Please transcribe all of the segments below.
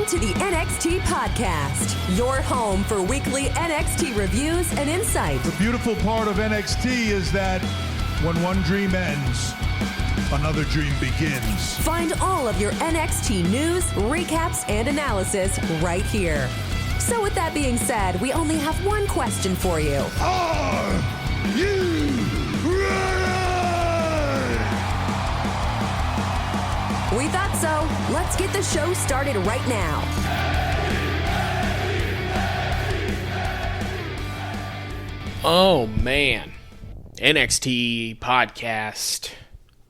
Welcome to the NXT Podcast, your home for weekly NXT reviews and insight. The beautiful part of NXT is that when one dream ends, another dream begins. Find all of your NXT news, recaps, and analysis right here. So with that being said, we only have one question for you. Are you ready? We thought so. Let's get the show started right now. Oh, man. NXT podcast.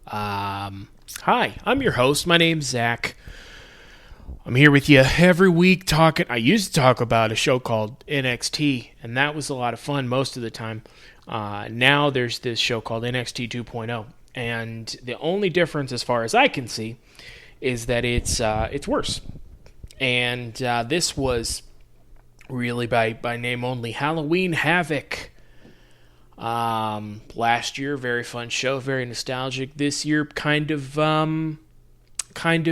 Hi, I'm your host. My name's Zach. I'm here with you every week talking. I used to talk about a show called NXT, and that was a lot of fun most of the time. Now there's this show called NXT 2.0, and the only difference, as far as I can see, is that it's worse. And this was really by name only Halloween Havoc. Last year, very fun show, very nostalgic. This year, kind of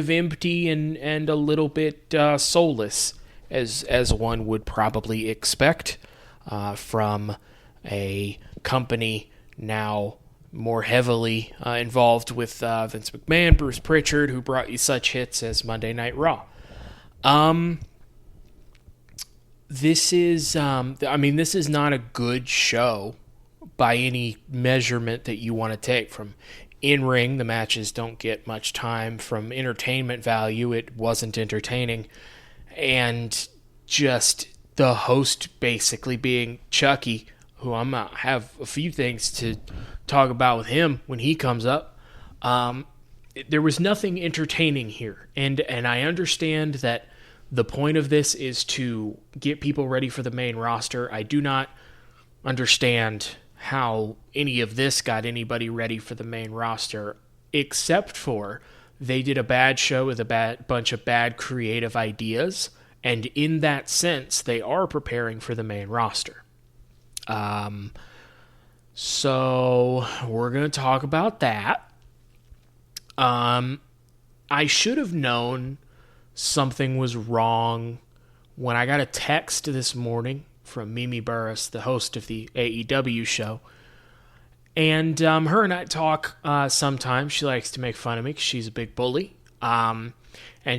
empty and a little bit soulless, as one would probably expect from a company now more heavily involved with Vince McMahon, Bruce Pritchard, who brought you such hits as Monday Night Raw. This is not a good show by any measurement that you want to take. From in-ring, the matches don't get much time. From entertainment value, it wasn't entertaining. And just the host basically being Chucky, who I'm going to have a few things to talk about with him when he comes up. There was nothing entertaining here. And I understand that the point of this is to get people ready for the main roster. I do not understand how any of this got anybody ready for the main roster, except for they did a bad show with a bunch of bad creative ideas, and in that sense, they are preparing for the main roster. So we're going to talk about that. I should have known something was wrong when I got a text this morning from Mimi Burris, the host of the AEW show. And her and I talk sometimes. She likes to make fun of me because she's a big bully. And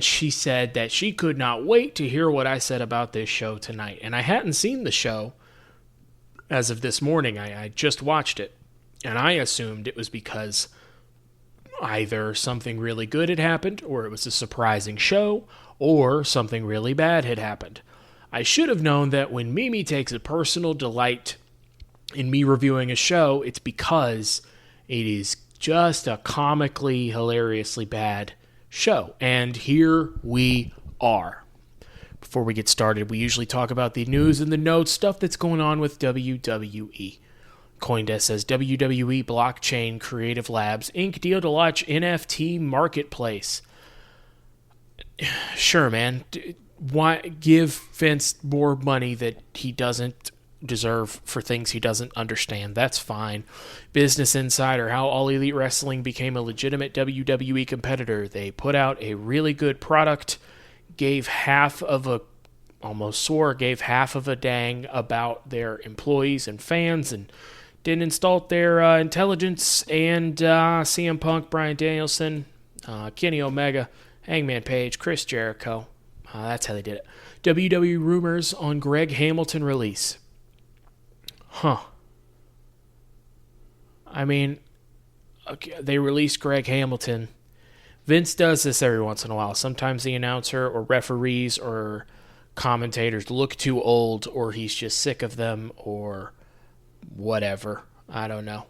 she said that she could not wait to hear what I said about this show tonight. And I hadn't seen the show as of this morning. I just watched it. And I assumed it was because either something really good had happened, or it was a surprising show, or something really bad had happened. I should have known that when Mimi takes a personal delight in me reviewing a show, it's because it is just a comically, hilariously bad show. And here we are. Before we get started, we usually talk about the news and the notes, stuff that's going on with WWE. CoinDesk says WWE Blockchain Creative Labs Inc. deal to launch NFT marketplace. Sure, man. Why give Vince more money that he doesn't deserve for things he doesn't understand? That's fine. Business Insider, how All Elite Wrestling became a legitimate WWE competitor. They put out a really good product, gave half of a dang about their employees and fans, and didn't insult their intelligence, and CM Punk, Bryan Danielson, Kenny Omega, Hangman Page, Chris Jericho. That's how they did it. WWE rumors on Greg Hamilton release. I mean, okay, they released Greg Hamilton. Vince does this every once in a while. Sometimes the announcer or referees or commentators look too old, or he's just sick of them, or whatever. I don't know.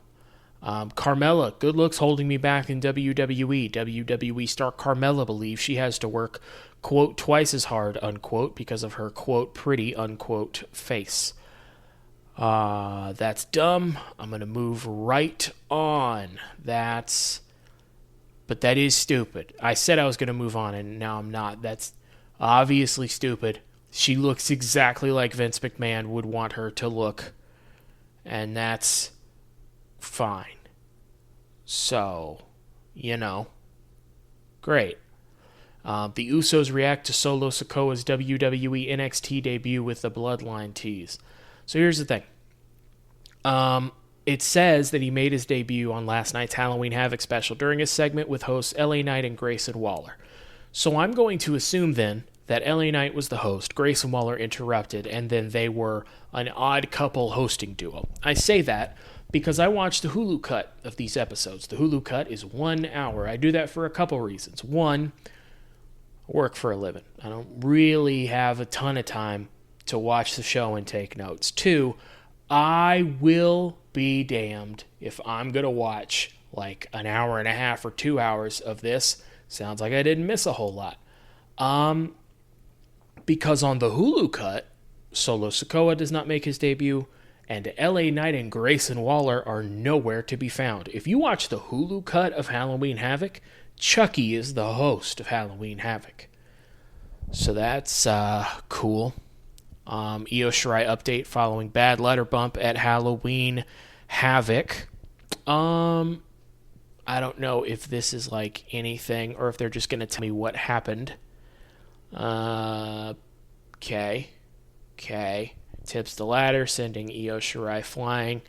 Carmella, good looks holding me back in WWE. WWE star Carmella believes she has to work, quote, twice as hard, unquote, because of her, quote, pretty, unquote, face. That's dumb. I'm going to move right on. But that is stupid. I said I was going to move on, and now I'm not. That's obviously stupid. She looks exactly like Vince McMahon would want her to look, and that's fine. So, great. The Usos react to Solo Sikoa's WWE NXT debut with the Bloodline tease. So here's the thing. It says that he made his debut on last night's Halloween Havoc special during a segment with hosts LA Knight and Grayson Waller. So I'm going to assume then that LA Knight was the host, Grayson Waller interrupted, and then they were an odd couple hosting duo. I say that because I watched the Hulu cut of these episodes. The Hulu cut is 1 hour. I do that for a couple reasons. One, I work for a living. I don't really have a ton of time to watch the show and take notes. Two, I will be damned if I'm going to watch like an hour and a half or 2 hours of this. Sounds like I didn't miss a whole lot. Because on the Hulu cut, Solo Sikoa does not make his debut, and LA Knight and Grayson Waller are nowhere to be found. If you watch the Hulu cut of Halloween Havoc, Chucky is the host of Halloween Havoc. So that's cool. Io Shirai update following bad letter bump at Halloween Havoc. I don't know if this is like anything or if they're just going to tell me what happened. Okay. Tips the ladder, sending Io Shirai flying.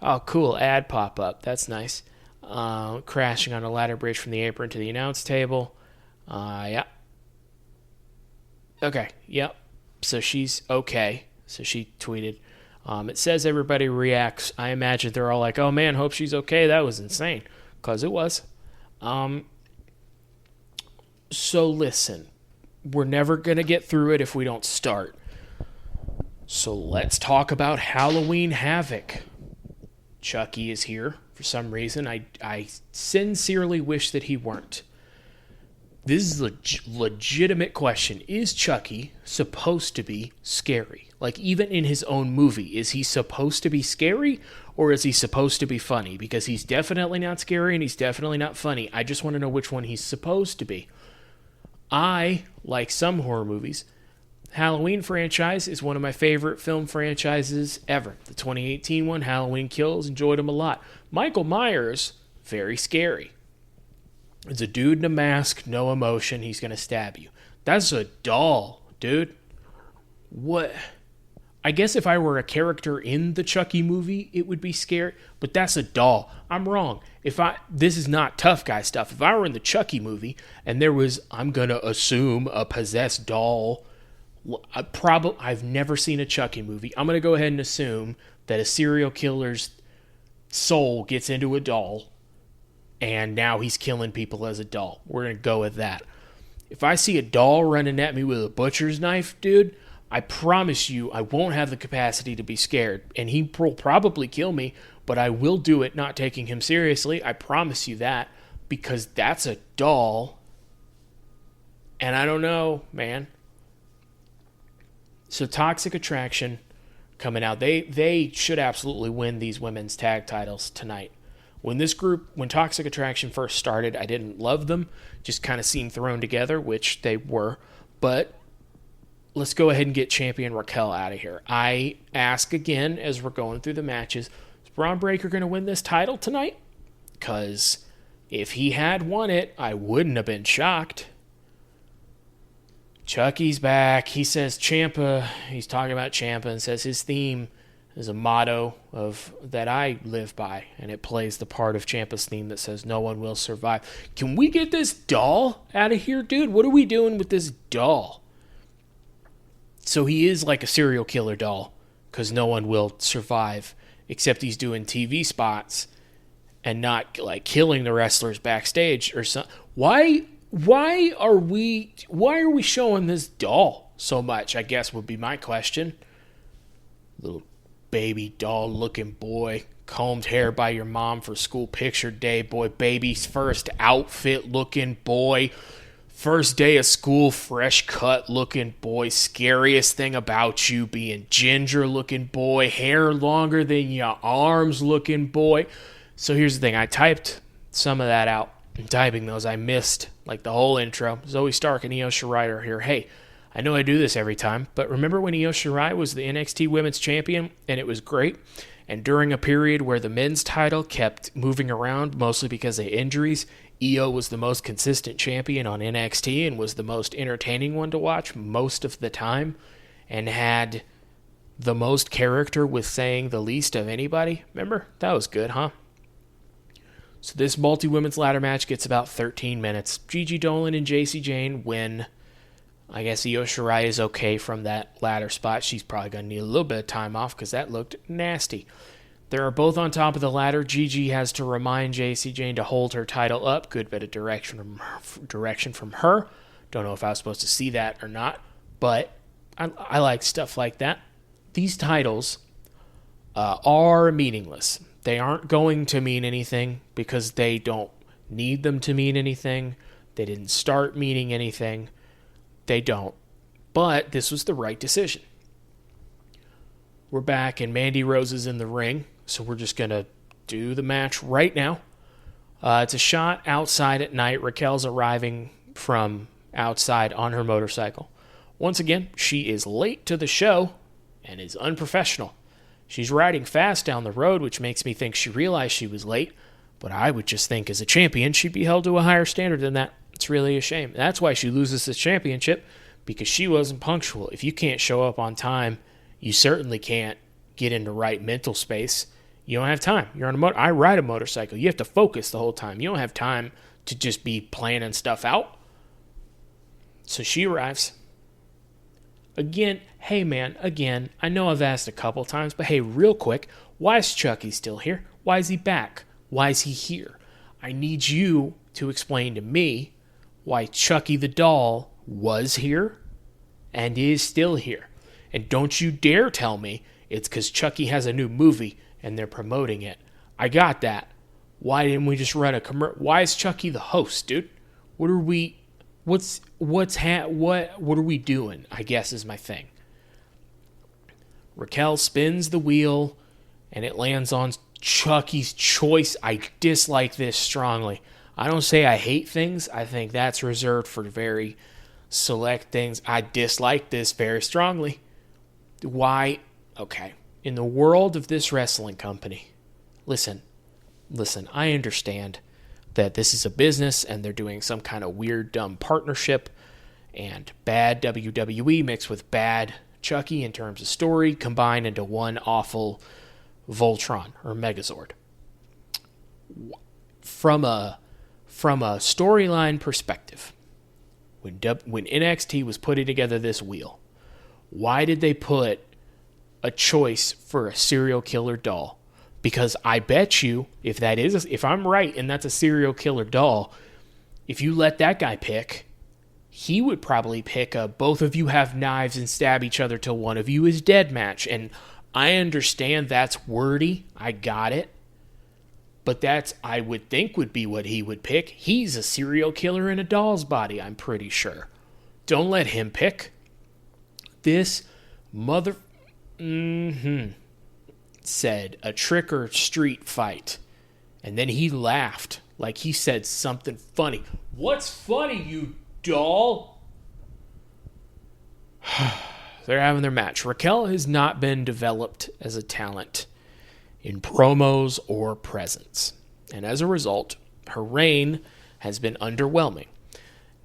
Oh, cool. Ad pop up. That's nice. Crashing on a ladder bridge from the apron to the announce table. Yeah. Okay. Yep. So she's okay. So she tweeted. It says everybody reacts. I imagine they're all like, oh man, hope she's okay. That was insane. Because it was. So listen. We're never going to get through it if we don't start. So let's talk about Halloween Havoc. Chucky is here for some reason. I sincerely wish that he weren't. This is a legitimate question. Is Chucky supposed to be scary? Like, even in his own movie, is he supposed to be scary or is he supposed to be funny? Because he's definitely not scary and he's definitely not funny. I just want to know which one he's supposed to be. I, like some horror movies, Halloween franchise is one of my favorite film franchises ever. The 2018 one, Halloween Kills, enjoyed him a lot. Michael Myers, very scary. It's a dude in a mask, no emotion, he's going to stab you. That's a doll, dude. What? I guess if I were a character in the Chucky movie, it would be scary, but that's a doll. I'm wrong. This is not tough guy stuff. If I were in the Chucky movie and there was, I'm going to assume, a possessed doll, I've never seen a Chucky movie. I'm going to go ahead and assume that a serial killer's soul gets into a doll and now he's killing people as a doll. We're going to go with that. If I see a doll running at me with a butcher's knife, dude, I promise you I won't have the capacity to be scared. And he will probably kill me, but I will do it not taking him seriously. I promise you that, because that's a doll. And I don't know, man. So Toxic Attraction coming out. They should absolutely win these women's tag titles tonight. When Toxic Attraction first started, I didn't love them. Just kind of seemed thrown together, which they were. But let's go ahead and get champion Raquel out of here. I ask again as we're going through the matches, is Braun Breaker going to win this title tonight? Because if he had won it, I wouldn't have been shocked. Chucky's back. He says Ciampa, he's talking about Ciampa and says his theme is a motto that I live by, and it plays the part of Ciampa's theme that says no one will survive. Can we get this doll out of here, dude? What are we doing with this doll? So he is like a serial killer doll, because no one will survive, except he's doing TV spots and not like killing the wrestlers backstage or something. Why are we showing this doll so much, I guess would be my question. Little baby doll looking boy, combed hair by your mom for school picture day boy, baby's first outfit looking boy, first day of school fresh cut looking boy, scariest thing about you being ginger looking boy, hair longer than your arms looking boy. So here's the thing, I typed some of that out. In typing those, I missed like the whole intro. Zoe Stark and Io Shirai are here. Hey, I know I do this every time, but remember when Io Shirai was the NXT Women's Champion and it was great? And during a period where the men's title kept moving around, mostly because of injuries, Io was the most consistent champion on NXT and was the most entertaining one to watch most of the time, and had the most character, with saying the least, of anybody. Remember? That was good, huh? So this multi-women's ladder match gets about 13 minutes. Gigi Dolan and Jacy Jayne win. I guess Io Shirai is okay from that ladder spot. She's probably going to need a little bit of time off because that looked nasty. They're both on top of the ladder. Gigi has to remind Jacy Jayne to hold her title up. Good bit of direction from her. Don't know if I was supposed to see that or not, but I like stuff like that. These titles are meaningless. They aren't going to mean anything because they don't need them to mean anything. They didn't start meaning anything. They don't. But this was the right decision. We're back and Mandy Rose is in the ring, so we're just going to do the match right now. It's a shot outside at night. Raquel's arriving from outside on her motorcycle. Once again, she is late to the show and is unprofessional. She's riding fast down the road, which makes me think she realized she was late, but I would just think as a champion she'd be held to a higher standard than that. It's really a shame. That's why she loses the championship, because she wasn't punctual. If you can't show up on time, you certainly can't get into right mental space. You don't have time. You're on I ride a motorcycle. You have to focus the whole time. You don't have time to just be planning stuff out. So she arrives. Again, hey man, I know I've asked a couple times, but hey, real quick, why is Chucky still here? Why is he back? Why is he here? I need you to explain to me why Chucky the doll was here and is still here. And don't you dare tell me it's because Chucky has a new movie and they're promoting it. I got that. Why didn't we just run a commercial? Why is Chucky the host, dude? What are we doing? I guess is my thing. Raquel spins the wheel and it lands on Chucky's choice. I dislike this strongly. I don't say I hate things. I think that's reserved for very select things. I dislike this very strongly. Why? Okay. In the world of this wrestling company, listen, I understand that this is a business and they're doing some kind of weird, dumb partnership, and bad WWE mixed with bad Chucky in terms of story combined into one awful Voltron or Megazord. From a storyline perspective, when NXT was putting together this wheel, why did they put a choice for a serial killer doll? Because I bet you, if I'm right and that's a serial killer doll, if you let that guy pick, he would probably pick a both of you have knives and stab each other till one of you is dead match. And I understand that's wordy. I got it. But that's, I would think, would be what he would pick. He's a serial killer in a doll's body, I'm pretty sure. Don't let him pick. This mother... said a trick or street fight. And then he laughed like he said something funny. What's funny, you doll? They're having their match. Raquel has not been developed as a talent in promos or presence. And as a result, her reign has been underwhelming.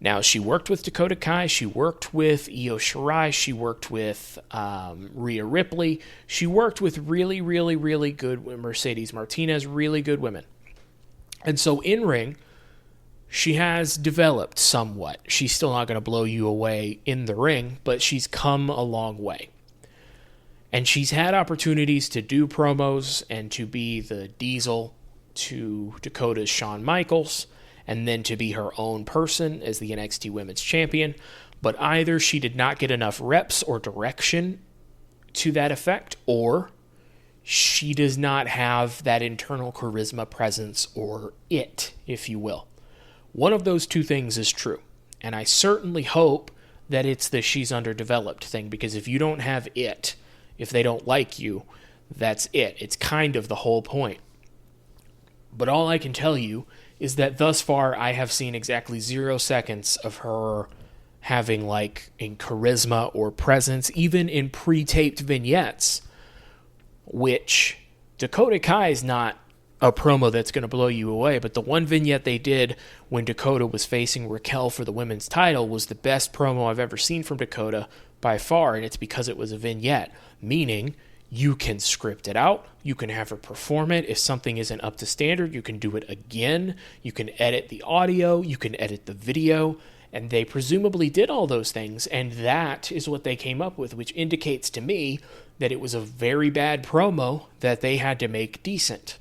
Now, she worked with Dakota Kai, she worked with Io Shirai, she worked with Rhea Ripley, she worked with really, really, really good Mercedes Martinez, really good women. And so in ring, she has developed somewhat. She's still not going to blow you away in the ring, but she's come a long way. And she's had opportunities to do promos and to be the Diesel to Dakota's Shawn Michaels, and then to be her own person as the NXT Women's Champion. But either she did not get enough reps or direction to that effect, or she does not have that internal charisma, presence, or it, if you will. One of those two things is true. And I certainly hope that it's the she's underdeveloped thing, because if you don't have it, if they don't like you, that's it. It's kind of the whole point. But all I can tell you is that thus far I have seen exactly 0 seconds of her having in charisma or presence, even in pre-taped vignettes, which Dakota Kai is not a promo that's going to blow you away, but the one vignette they did when Dakota was facing Raquel for the women's title was the best promo I've ever seen from Dakota by far, and it's because it was a vignette, meaning you can script it out, you can have her perform it. If something isn't up to standard, you can do it again, you can edit the audio, you can edit the video, and they presumably did all those things, and that is what they came up with, which indicates to me that it was a very bad promo that they had to make decent.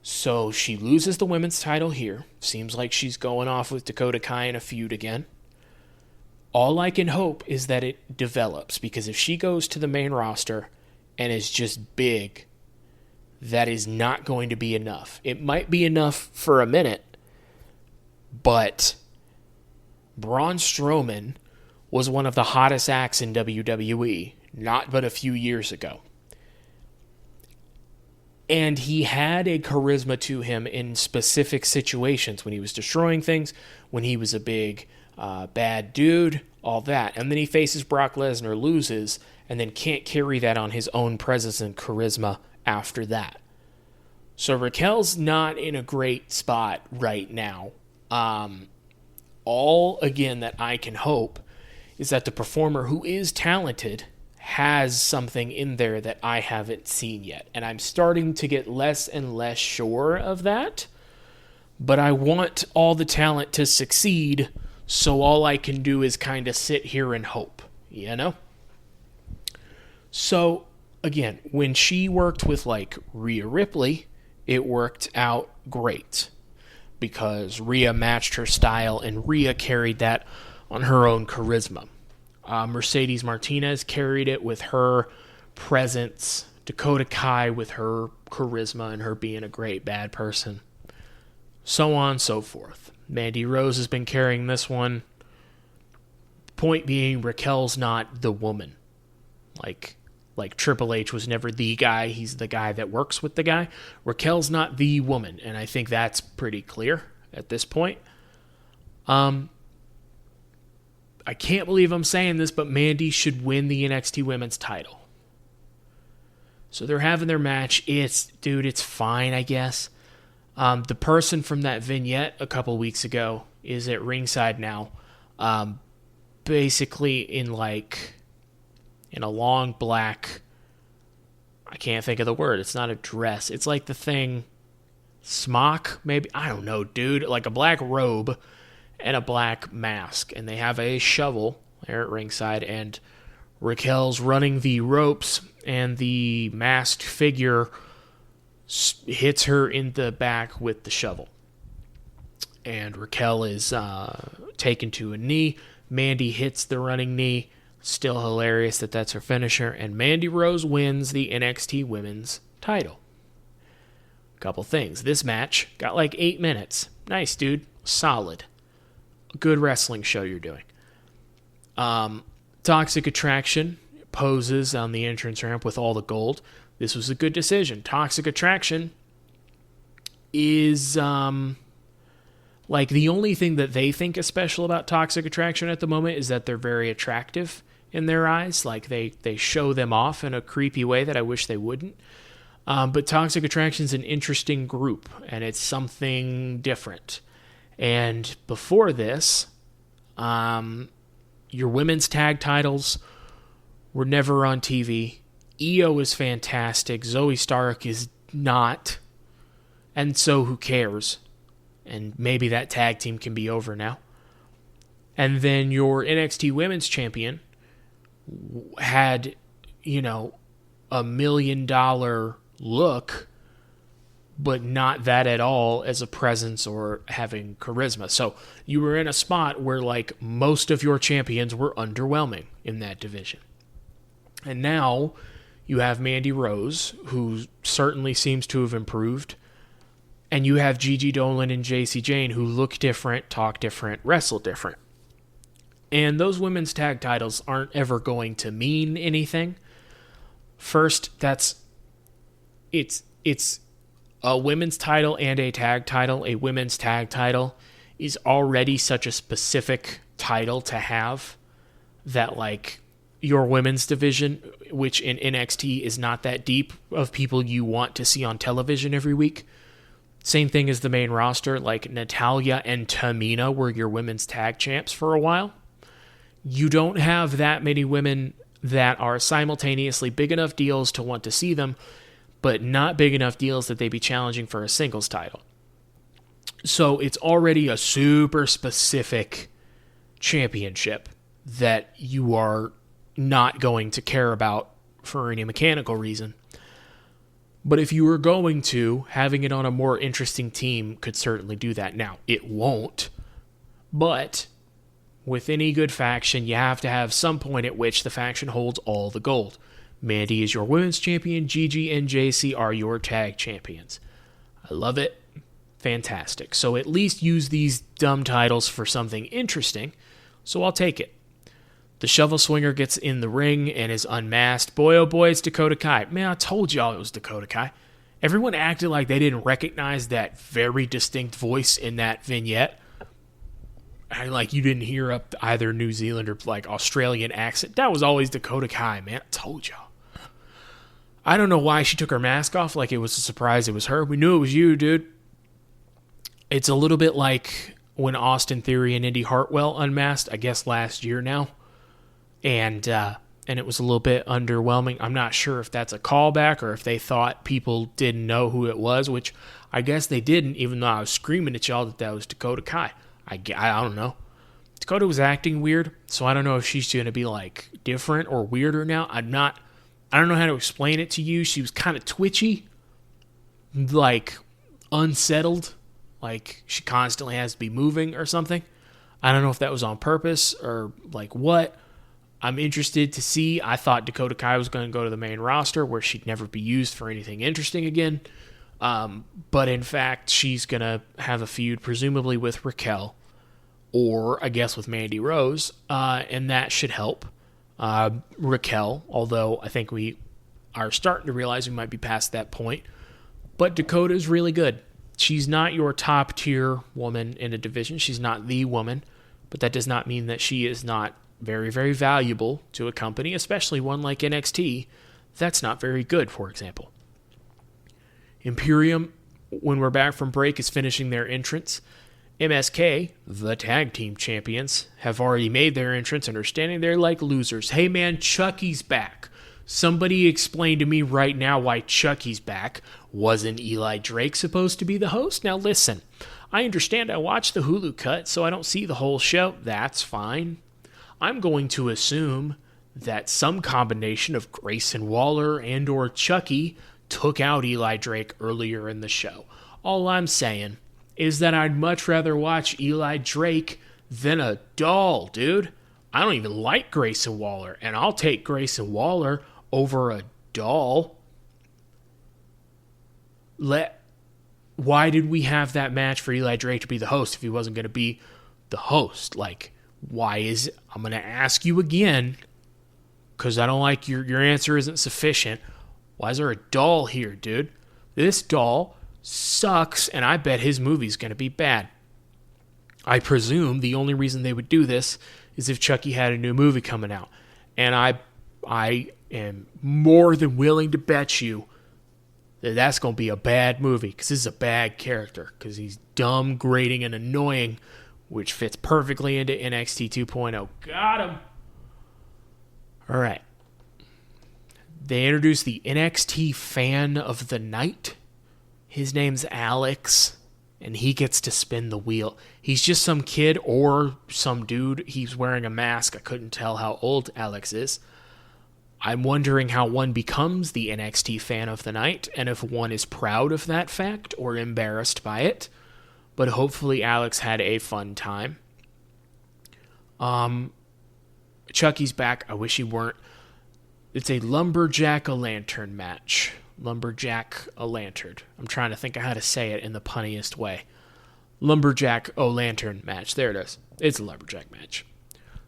So she loses the women's title here. Seems like she's going off with Dakota Kai in a feud again. All I can hope is that it develops, because if she goes to the main roster and is just big, that is not going to be enough. It might be enough for a minute, but Braun Strowman was one of the hottest acts in WWE, not but a few years ago. And he had a charisma to him in specific situations, when he was destroying things, when he was a big bad dude, all that. And then he faces Brock Lesnar, loses, and then can't carry that on his own presence and charisma after that. So Raquel's not in a great spot right now. All, again, that I can hope is that the performer, who is talented, has something in there that I haven't seen yet. And I'm starting to get less and less sure of that. But I want all the talent to succeed, so all I can do is kind of sit here and hope, you know? So, again, when she worked with, like, Rhea Ripley, it worked out great, because Rhea matched her style, and Rhea carried that on her own charisma. Mercedes Martinez carried it with her presence. Dakota Kai with her charisma and her being a great bad person. So on and so forth. Mandy Rose has been carrying this one. Point being, Raquel's not the woman. Like Triple H was never the guy. He's the guy that works with the guy. Raquel's not the woman, and I think that's pretty clear at this point. I can't believe I'm saying this, but Mandy should win the NXT Women's title. So they're having their match. It's fine, I guess. The person from that vignette a couple weeks ago is at ringside now. Basically in a long black, I can't think of the word. It's not a dress. It's like the thing, smock, maybe? I don't know, dude. Like a black robe and a black mask, and they have a shovel there at ringside, and Raquel's running the ropes, and the masked figure hits her in the back with the shovel. And Raquel is taken to a knee. Mandy hits the running knee. Still hilarious that that's her finisher. And Mandy Rose wins the NXT Women's title. Couple things. This match got like 8 minutes. Nice, dude. Solid. Good wrestling show you're doing. Toxic Attraction poses on the entrance ramp with all the gold. This was a good decision. Toxic Attraction is like the only thing that they think is special about Toxic Attraction at the moment is that they're very attractive in their eyes. Like they show them off in a creepy way that I wish they wouldn't. But Toxic Attraction's an interesting group, and it's something different. And before this, your women's tag titles were never on TV. Io is fantastic. Zoe Stark is not. And so who cares? And maybe that tag team can be over now. And then your NXT Women's Champion had, $1 million look, but not that at all as a presence or having charisma. So you were in a spot where like most of your champions were underwhelming in that division. And now you have Mandy Rose, who certainly seems to have improved. And you have Gigi Dolan and JC Jane, who look different, talk different, wrestle different. And those women's tag titles aren't ever going to mean anything. First, it's a women's title and a tag title. A women's tag title is already such a specific title to have that, your women's division, which in NXT is not that deep of people you want to see on television every week. Same thing as the main roster, like Natalya and Tamina were your women's tag champs for a while. You don't have that many women that are simultaneously big enough deals to want to see them, but not big enough deals that they be challenging for a singles title. So it's already a super specific championship that you are not going to care about for any mechanical reason. But if you were going to, having it on a more interesting team could certainly do that. Now, it won't, but with any good faction, you have to have some point at which the faction holds all the gold. Mandy is your women's champion, Gigi and JC are your tag champions. I love it. Fantastic. So at least use these dumb titles for something interesting, so I'll take it. The shovel swinger gets in the ring and is unmasked. Boy, oh boy, it's Dakota Kai. Man, I told y'all it was Dakota Kai. Everyone acted like they didn't recognize that very distinct voice in that vignette. And like you didn't hear up either New Zealand or like Australian accent. That was always Dakota Kai, man. I told y'all. I don't know why she took her mask off like it was a surprise it was her. We knew it was you, dude. It's a little bit like when Austin Theory and Indy Hartwell unmasked, I guess last year now. And it was a little bit underwhelming. I'm not sure if that's a callback or if they thought people didn't know who it was, which I guess they didn't, even though I was screaming at y'all that was Dakota Kai. I don't know. Dakota was acting weird, so I don't know if she's going to be like different or weirder now. I don't know how to explain it to you. She was kind of twitchy, like unsettled, like she constantly has to be moving or something. I don't know if that was on purpose or like what. I'm interested to see. I thought Dakota Kai was going to go to the main roster where she'd never be used for anything interesting again. But in fact, she's going to have a feud presumably with Raquel or I guess with Mandy Rose. And that should help Raquel, although I think we are starting to realize we might be past that point. But Dakota is really good. She's not your top tier woman in a division. She's not the woman, but that does not mean that she is not very, very valuable to a company, especially one like NXT that's not very good, for example. Imperium, when we're back from break, is finishing their entrance. MSK, the tag team champions, have already made their entrance and are standing there like losers. Hey man, Chucky's back. Somebody explain to me right now why Chucky's back. Wasn't Eli Drake supposed to be the host? Now listen, I understand I watched the Hulu cut, so I don't see the whole show. That's fine. I'm going to assume that some combination of Grayson Waller and or Chucky took out Eli Drake earlier in the show. All I'm saying is that I'd much rather watch Eli Drake than a doll, dude. I don't even like Grayson Waller, and I'll take Grayson Waller over a doll. Why did we have that match for Eli Drake to be the host if he wasn't going to be the host? Like, why is it? I'm going to ask you again, because I don't like your answer isn't sufficient. Why is there a doll here, dude? This doll sucks, and I bet his movie's going to be bad. I presume the only reason they would do this is if Chucky had a new movie coming out. And I am more than willing to bet you that that's going to be a bad movie, because this is a bad character, because he's dumb, grating, and annoying, which fits perfectly into NXT 2.0. Got him! All right. They introduced the NXT fan of the night. His name's Alex, and he gets to spin the wheel. He's just some kid or some dude. He's wearing a mask. I couldn't tell how old Alex is. I'm wondering how one becomes the NXT fan of the night, and if one is proud of that fact or embarrassed by it. But hopefully Alex had a fun time. Chucky's back. I wish he weren't. It's a Lumberjack-a-Lantern match. Lumberjack-a-Lantern. I'm trying to think of how to say it in the punniest way. Lumberjack-o-Lantern match. There it is. It's a Lumberjack match.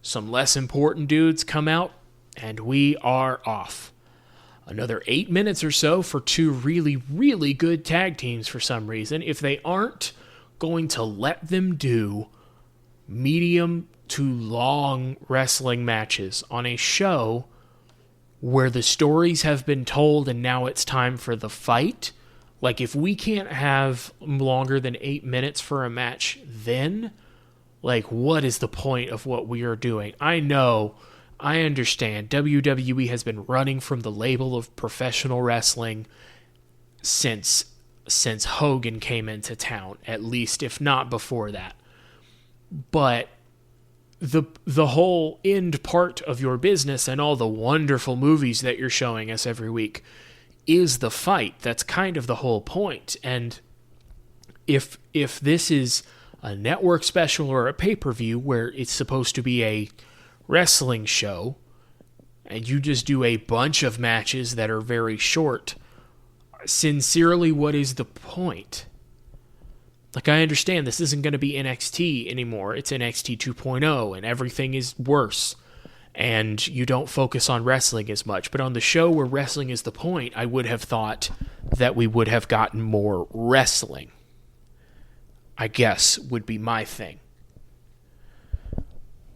Some less important dudes come out, and we are off. Another 8 minutes or so for two really, really good tag teams for some reason. If they aren't going to let them do medium to long wrestling matches on a show where the stories have been told and now it's time for the fight. Like, if we can't have longer than 8 minutes for a match, then, like, what is the point of what we are doing? I understand. WWE has been running from the label of professional wrestling since Hogan came into town, at least, if not before that. But the whole end part of your business and all the wonderful movies that you're showing us every week is the fight. That's kind of the whole point. And if this is a network special or a pay-per-view where it's supposed to be a wrestling show and you just do a bunch of matches that are very short, sincerely, what is the point? Like, I understand this isn't going to be NXT anymore. It's NXT 2.0 and everything is worse. And you don't focus on wrestling as much. But on the show where wrestling is the point, I would have thought that we would have gotten more wrestling, I guess, would be my thing.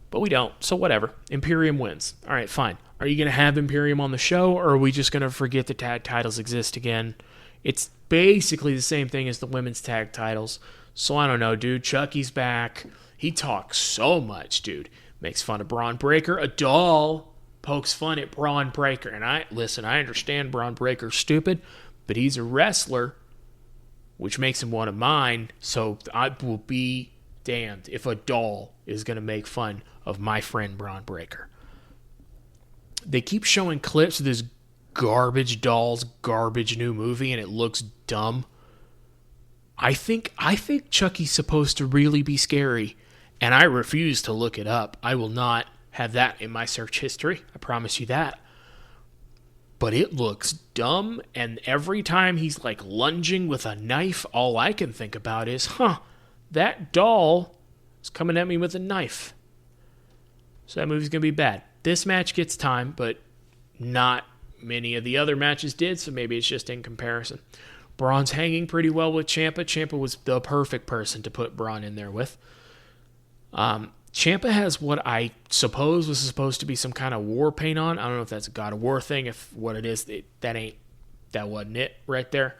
But we don't, so whatever. Imperium wins. All right, fine. Are you going to have Imperium on the show, or are we just going to forget the tag titles exist again? It's basically the same thing as the women's tag titles. So I don't know, dude. Chucky's back. He talks so much, dude. Makes fun of Braun Breaker. A doll pokes fun at Braun Breaker. And I understand Braun Breaker's stupid, but he's a wrestler, which makes him one of mine. So I will be damned if a doll is going to make fun of my friend Braun Breaker. They keep showing clips of this garbage Dolls garbage new movie, and it looks dumb. I think Chucky's supposed to really be scary, and I refuse to look it up. I will not have that in my search history. I promise you that. But it looks dumb, and every time he's like lunging with a knife, all I can think about is, that doll is coming at me with a knife. So that movie's going to be bad. This match gets time, but not many of the other matches did, so maybe it's just in comparison. Braun's hanging pretty well with Ciampa. Ciampa was the perfect person to put Braun in there with. Ciampa has what I suppose was supposed to be some kind of war paint on. I don't know if that's a God of War thing. If what it is, that wasn't it right there.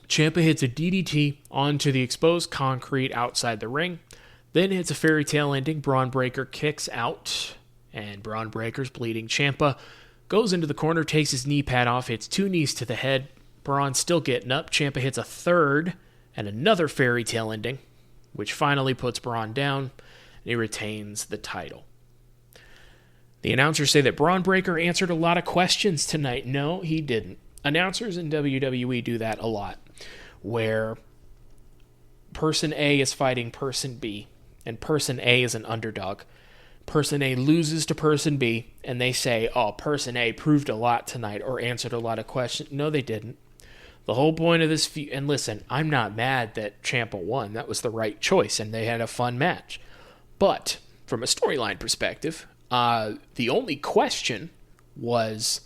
Ciampa hits a DDT onto the exposed concrete outside the ring. Then hits a fairy tale ending. Braun Breaker kicks out, and Braun Breaker's bleeding. Ciampa goes into the corner, takes his knee pad off, hits 2 knees to the head. Braun's still getting up. Ciampa hits a third and another fairy tale ending, which finally puts Braun down, and he retains the title. The announcers say that Braun Breaker answered a lot of questions tonight. No, he didn't. Announcers in WWE do that a lot, where person A is fighting person B, and person A is an underdog. Person A loses to person B, and they say, person A proved a lot tonight or answered a lot of questions. No, they didn't. The whole point of this feud, and listen, I'm not mad that Ciampa won. That was the right choice, and they had a fun match. But from a storyline perspective, the only question was,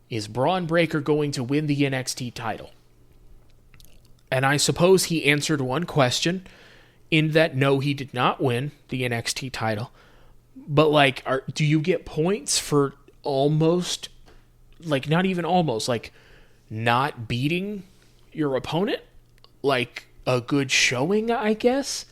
is Braun Breaker going to win the NXT title? And I suppose he answered one question in that no, he did not win the NXT title. But, do you get points for almost, not even almost, not beating your opponent? A good showing, I guess?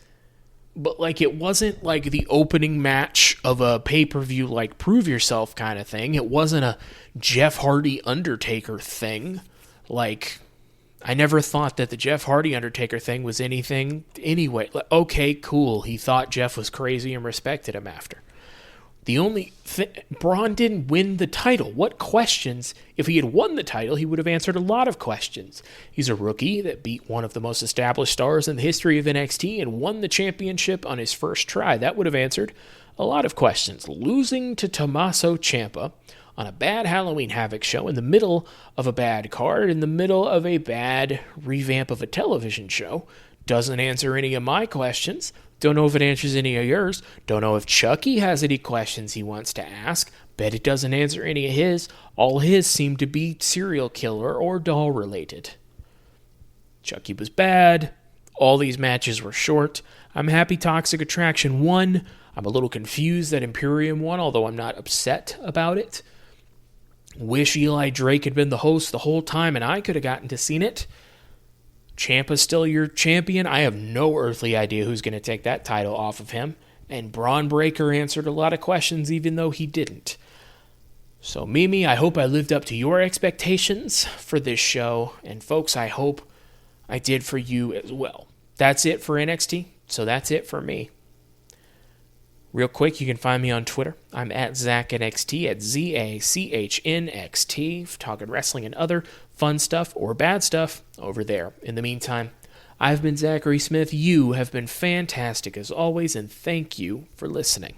But, it wasn't, the opening match of a pay-per-view, Prove Yourself kind of thing. It wasn't a Jeff Hardy Undertaker thing. I never thought that the Jeff Hardy Undertaker thing was anything anyway. Okay, cool. He thought Jeff was crazy and respected him after. The only Braun didn't win the title. What questions? If he had won the title, he would have answered a lot of questions. He's a rookie that beat one of the most established stars in the history of NXT and won the championship on his first try. That would have answered a lot of questions. Losing to Tommaso Ciampa on a bad Halloween Havoc show in the middle of a bad card, in the middle of a bad revamp of a television show, doesn't answer any of my questions. Don't know if it answers any of yours. Don't know if Chucky has any questions he wants to ask. Bet it doesn't answer any of his. All his seem to be serial killer or doll related. Chucky was bad. All these matches were short. I'm happy Toxic Attraction won. I'm a little confused that Imperium won, although I'm not upset about it. Wish Eli Drake had been the host the whole time and I could have gotten to see it. Ciampa's still your champion. I have no earthly idea who's going to take that title off of him. And Braun Breaker answered a lot of questions even though he didn't. So Mimi, I hope I lived up to your expectations for this show. And folks, I hope I did for you as well. That's it for NXT. So that's it for me. Real quick, you can find me on Twitter. I'm at ZachNXT, at ZACHNXT, talking wrestling and other fun stuff or bad stuff over there. In the meantime, I've been Zachary Smith. You have been fantastic as always, and thank you for listening.